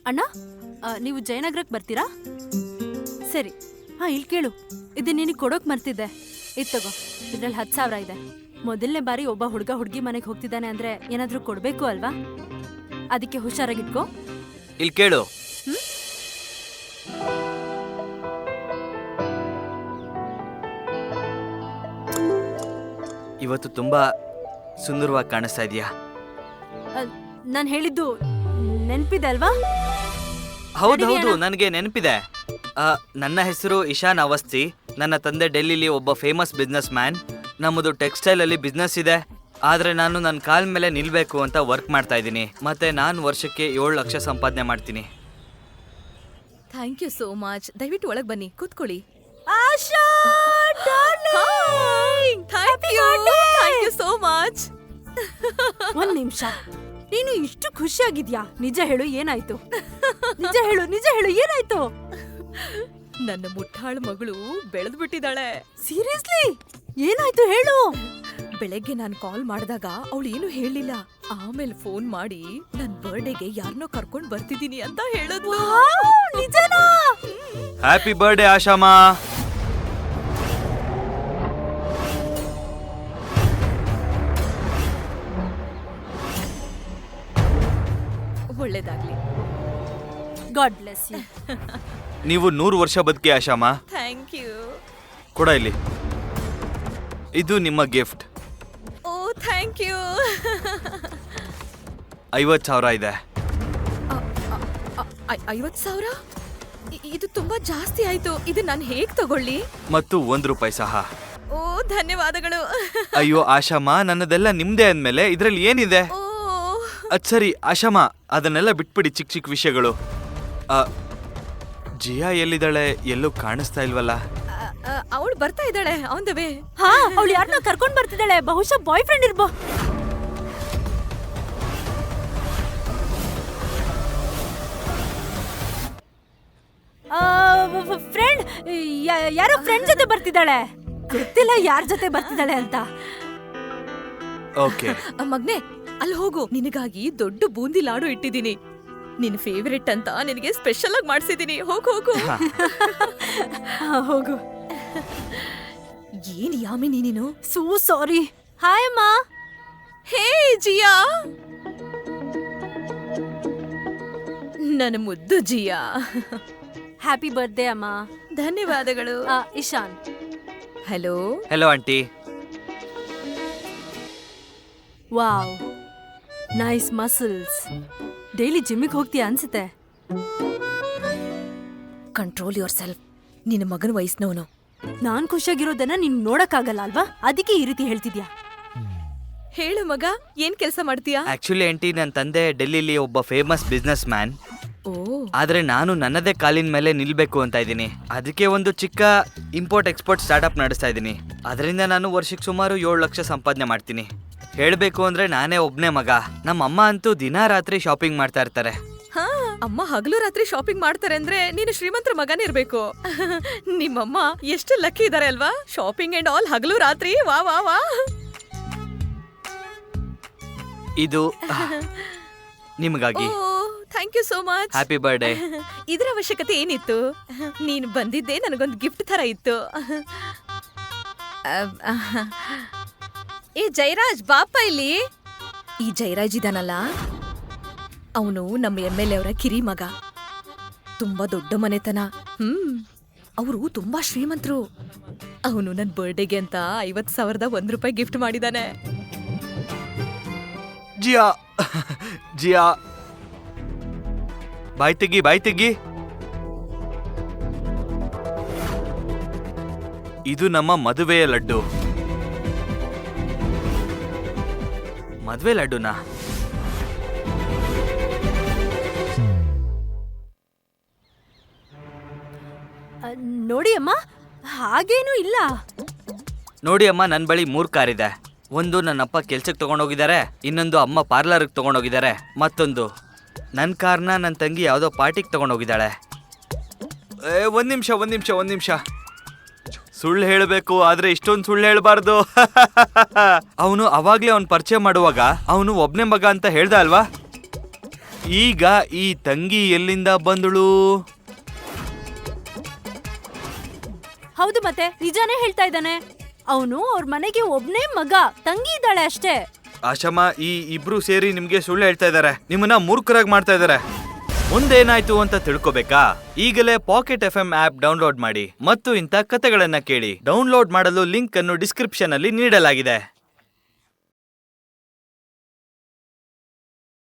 ಅಣ್ಣ, ನೀವು ಜಯನಗರಕ್ಕೆ ಬರ್ತೀರಾ? ಸರಿ. ಇಲ್ಲಿ ಕೇಳು, ಇದು ನಿನಗೆ ಕೊಡೋಕ್ ಮರ್ತಿದ್ದೆ. ಇದು ತಗೋ, ಇದ್ರಲ್ಲಿ 10,000 ಇದೆ. ಮೊದಲನೇ ಬಾರಿ ಒಬ್ಬ ಹುಡುಗಿ ಮನೆಗೆ ಹೋಗ್ತಿದ್ದಾನೆ ಅಂದ್ರೆ ಏನಾದ್ರೂ ಕೊಡ್ಬೇಕು ಅಲ್ವಾ? ಅದಕ್ಕೆ ಹುಷಾರಾಗಿಟ್ಕೋ. ಇಲ್ಲಿ ಕೇಳು, ಇವತ್ತು ತುಂಬಾ ಸುಂದರವಾಗಿ ಕಾಣಿಸ್ತಾ ಇದೀಯಾ. ನಾನು ಹೇಳಿದ್ದು ನೆನ್ಪಿದೆ ಅಲ್ವಾ? ಹೌದು, ನನಗೆ ನೆನಪಿದೆ. ನನ್ನ ಹೆಸರು ಇಶಾನ್ ಅವಸ್ಥಿ. ನನ್ನ ತಂದೆ ಡೆಲ್ಲಿಲಿ ಒಬ್ಬ ಫೇಮಸ್ ಬಿಸ್ನೆಸ್ ಮ್ಯಾನ್. ನಮ್ಮದು ಟೆಕ್ಸ್ಟೈಲ್ ಅಲ್ಲಿ ಬಿಸ್ನೆಸ್ ಇದೆ. ಆದ್ರೆ ನಾನು ನನ್ನ ಕಾಲ್ ಮೇಲೆ ನಿಲ್ಬೇಕು ಅಂತ ವರ್ಕ್ ಮಾಡ್ತಾ ಇದ್ದೀನಿ. ಮತ್ತೆ ನಾನು ವರ್ಷಕ್ಕೆ 7 ಲಕ್ಷ ಸಂಪಾದನೆ ಮಾಡ್ತೀನಿ. Thank you so much. ದಯವಿಟ್ಟು ಒಳಗೆ ಬನ್ನಿ, ಕೂತ್ಕೊಳ್ಳಿ. Asha thank you so much. ಒಂದ್ ನಿಮಿಷ, ನೀನು ಇಷ್ಟು ಖುಷಿಯಾಗಿದ್ಯಾ? ನಿಜ ಹೇಳು, ಏನಾಯ್ತು? ನಿಜ ಹೇಳು ಏನಾಯ್ತು? ನನ್ನ ಮುಟ್ಟಾಳ ಮಗಳು ಬೆಳೆದು ಬಿಟ್ಟಿದ್ದಾಳೆ. ಸೀರಿಯಸ್ಲಿ? ಏನಾಯ್ತು ಹೇಳು. ಬೆಳಗ್ಗೆ ನಾನು ಕಾಲ್ ಮಾಡಿದಾಗ ಅವಳು ಏನು ಹೇಳಿಲ್ಲ. ಆಮೇಲೆ ಫೋನ್ ಮಾಡಿ ನನ್ ಬರ್ಡೇಗೆ ಯಾರನ್ನೋ ಕರ್ಕೊಂಡ್ ಬರ್ತಿದ್ದೀನಿ ಅಂತ ಹೇಳಿದ್ಲು. ನಿಜನಾ? ಹ್ಯಾಪಿ ಬರ್ಡೇ ಆಶಾಮ. ಒಳ್ಳೇದಾಗ್ಲಿ. God bless you. ನೀವು 100 ವರ್ಷ ಬದುಕಿ ಆಶಾಮ. Thank you. ಕೊಡ ಇಲ್ಲಿ, ಇದು ನಿಮ್ಮ ಗಿಫ್ಟ್. O thank you. 50,000 ಇದೆ. 50,000? ಇದು ತುಂಬಾ ಜಾಸ್ತಿ ಆಯ್ತು. ಇದು ನಾನು ಹೇಗ್ ತಗೊಳ್ಳಿ? ಮತ್ತು 1 ರೂಪಾಯಿ ಸಹ. ಓ ಧನ್ಯವಾದಗಳು. ಅಯ್ಯೋ ಆಶಾಮ, ನನ್ನದೆಲ್ಲ ನಿಮ್ದೇ ಅಂದ್ಮೇಲೆ ಇದ್ರಲ್ಲಿ ಏನಿದೆ? ಓ ಅದ್ ಸರಿ ಆಶಾಮ, ಅದನ್ನೆಲ್ಲ ಬಿಟ್ಬಿಡಿ, ಚಿಕ್ಕ ವಿಷಯಗಳು. ಜಿಯಾ ಎಲ್ಲಿದ್ದಾಳೆ? ಎಲ್ಲೂ ಕಾಣಿಸ್ತಾ ಇಲ್ವಲ್ಲ? ಅವಳು ಬರ್ತಾ ಇದ್ದಾಳೆ ಆನ್ ದ ವೇ. ಅವಳು ಯಾರನ್ನ ಕರ್ಕೊಂಡ್ ಬರ್ತಿದ್ದಾಳೆ. ಬಹುಶಃ ಬಾಯ್ ಫ್ರೆಂಡ್ ಇರ್ಬೋ. ಫ್ರೆಂಡ್, ಯಾರೋ ಫ್ರೆಂಡ್ ಜೊತೆ ಬರ್ತಿದ್ದಾಳೆ. ಗೊತ್ತಿಲ್ಲ ಯಾರ ಜೊತೆ ಬರ್ತಿದ್ದಾಳೆ ಅಂತ. ಓಕೆ ಮಗ್ನೆ, ಅಲ್ಲಿ ಹೋಗು. ನಿನಗಾಗಿ ದೊಡ್ಡ ಬೂಂದಿ ಲಾಡು ಇಟ್ಟಿದ್ದೀನಿ. ನಿನ್ ಫೇವರೆಟ್ ಅಂತ ನಿನಗೆ ಸ್ಪೆಷಲ್ ಆಗಿ ಮಾಡ್ಸಿದೀನಿ. ಹೋಗು. ಹೋಗು. ಏನ್ ಯಾಮಿನಿ ನೀನು? So sorry. ಹಾಯ್ ಅಮ್ಮ. ಹೇ ಜಿಯಾ, ನನ್ನ ಮುದ್ದು ಜಿಯಾ. ಹ್ಯಾಪಿ ಬರ್ತ್ಡೇ ಅಮ್ಮ. ಧನ್ಯವಾದಗಳು. Ishan. Hello. Hello aunty. Wow, nice muscles. Daily ಜಿಮ್ಮಿಗೆ ಹೋಗ್ತೀಯಾ ಅನ್ಸುತ್ತೆ. Control your self. ನಿನ್ನ ಮಗನ ವಯಸ್ಸಿನವನು. ನಾನ್ ಖುಷಿಯಾಗಿರೋದನ್ನ ನೀನ್ ನೋಡಕ್ಕಾಗಲ್ಲ ಅಲ್ವಾ? ಅದಕ್ಕೆ ಈ ರೀತಿ ಹೇಳ್ತಿದ್ಯಾ. ಹೇಳು ಮಗ, ಏನ್ ಕೆಲಸ ಮಾಡ್ತೀಯಾ? ಆಕ್ಚುಲಿ ಆಂಟಿ, ನನ್ನ ತಂದೆ ಡೆಲ್ಲಿಲಿ ಒಬ್ಬ ಫೇಮಸ್ ಬಿಸ್ನೆಸ್ ಮ್ಯಾನ್. ಓ. ಆದ್ರೆ ನಾನು ನನ್ನದೇ ಕಾಲಿನ ಮೇಲೆ ನಿಲ್ಬೇಕು ಅಂತ ಇದ್ದೀನಿ. ಅದಕ್ಕೆ ಒಂದು ಚಿಕ್ಕ ಇಂಪೋರ್ಟ್ ಎಕ್ಸ್ಪೋರ್ಟ್ ಸ್ಟಾರ್ಟ್ಅಪ್ ನಡೆಸ್ತಾ ಇದ್ದೀನಿ. ಅದರಿಂದ ನಾನು ವರ್ಷಕ್ಕೆ ಸುಮಾರು 7 ಲಕ್ಷ ಸಂಪಾದನೆ ಮಾಡ್ತೀನಿ. ಹೇಳ್ಬೇಕು ಅಂದ್ರೆ ನಾನೇ ಒಬ್ನೇ ಮಗ. ನಮ್ಮ ಅಮ್ಮ ಅಂತೂ ದಿನಾ ರಾತ್ರಿ ಶಾಪಿಂಗ್ ಮಾಡ್ತಾ ಇರ್ತಾರೆ. ಹಾ, ಅಮ್ಮ ಹಗಲು ರಾತ್ರಿ ಶಾಪಿಂಗ್ ಮಾಡ್ತಾರೆ ಅಂದ್ರೆ ನೀನು ಶ್ರೀಮಂತರ ಮಗನೇ ಇರ್ಬೇಕು. ನಿಮ್ಮಮ್ಮ ಎಷ್ಟು ಲಕ್ಕಿ ಇದಾರೆ ಅಲ್ವಾ? ಶಾಪಿಂಗ್ ಅಂಡ್ ಆಲ್ ಹಗಲು ರಾತ್ರಿ. ವಾ ವಾ ವಾ. ಇದು ನಿಮಗಾಗಿ. Thank you so much. Happy birthday. ಇದ್ರ ಅವಶ್ಯಕತೆ ಏನಿತ್ತು? ನೀನು ಬಂದಿದ್ದೆ ನನಗೊಂದು ಗಿಫ್ಟ್ ತರ ಇತ್ತು. ಏ ಜಯರಾಜ್, ಬಾಪ ಇಲ್ಲಿ. ಈ ಜಯರಾಜ್ ಇದಾನಲ್ಲ, ಅವನು ನಮ್ಮ MLA ಅವರ ಕಿರಿ ಮಗ. ತುಂಬಾ ದೊಡ್ಡ ಮನೆತನ. ಅವರು ತುಂಬಾ ಶ್ರೀಮಂತರು. ಅವನು ನನ್ನ ಬರ್ಡೇಗೆ ಅಂತ 50,000ದ 1 ರೂಪಾಯಿ ಗಿಫ್ಟ್ ಮಾಡಿದಾನೆ. ಜಿಯಾ, ಜಿಯಾ, ಬಾಯ್ ತೆಗಿ. ಇದು ನಮ್ಮ ಮದುವೆಯ ಲಡ್ಡು. ಮದುವೆ ಲಡ್ಡುನಾ? ನೋಡಿ ಅಮ್ಮ, ಹಾಗೇನೂ ಇಲ್ಲ. ನೋಡಿ ಅಮ್ಮ, ನನ್ನ ಬಳಿ 3 ಕಾರ್ ಇದೆ. ಒಂದು ನನ್ನಪ್ಪ ಕೆಲ್ಸಕ್ಕೆ ತಗೊಂಡೋಗಿದ್ದಾರೆ, ಇನ್ನೊಂದು ಅಮ್ಮ ಪಾರ್ಲರ್ಗೆ ತಗೊಂಡೋಗಿದ್ದಾರೆ, ಮತ್ತೊಂದು ನನ್ನ ಕಾರ್ನ ನನ್ನ ತಂಗಿ ಯಾವುದೋ ಪಾರ್ಟಿಗೆ ತಗೊಂಡೋಗಿದ್ದಾಳೆ. ಒಂದ್ ನಿಮಿಷ. ಸುಳ್ಳು ಹೇಳಬೇಕು, ಆದ್ರೆ ಇಷ್ಟೊಂದು ಸುಳ್ಳು ಹೇಳಬಾರ್ದು. ಅವನು ಅವಾಗ್ಲೇ ಅವ್ನು ಪರಿಚಯ ಮಾಡುವಾಗ ಅವನು ಒಬ್ನೇ ಮಗ ಅಂತ ಹೇಳ್ದ ಅಲ್ವಾ? ಈಗ ಈ ತಂಗಿ ಎಲ್ಲಿಂದ ಬಂದಳು? ಹೌದು ಮತ್ತೆ ನಿಜಾನೇ ಹೇಳ್ತಾ ಇದ್ದಾನೆ. ಅವನು ಅವ್ರ ಮನೆಗೆ ಒಬ್ನೇ ಮಗ, ತಂಗಿ ಇದ್ದಾಳೆ ಅಷ್ಟೇ. ಆಶಮ್ಮ, ಈ ಇಬ್ರು ಸೇರಿ ನಿಮ್ಗೆ ಸುಳ್ಳು ಹೇಳ್ತಾ ಇದಾರೆ, ನಿಮ್ಮನ್ನ ಮೂರ್ಖರಾಗಿ ಮಾಡ್ತಾ ಇದಾರೆ. ಮುಂದೇನಾಯ್ತು ಅಂತ ತಿಳ್ಕೊಬೇಕಾ? ಈಗಲೇ ಪಾಕೆಟ್ FM ಆಪ್ ಡೌನ್ಲೋಡ್ ಮಾಡಿ ಮತ್ತು ಇಂಥ ಕಥೆಗಳನ್ನ ಕೇಳಿ. ಡೌನ್ಲೋಡ್ ಮಾಡಲು ಲಿಂಕ್ ಅನ್ನು ಡಿಸ್ಕ್ರಿಪ್ಷನ್ ಅಲ್ಲಿ ನೀಡಲಾಗಿದೆ.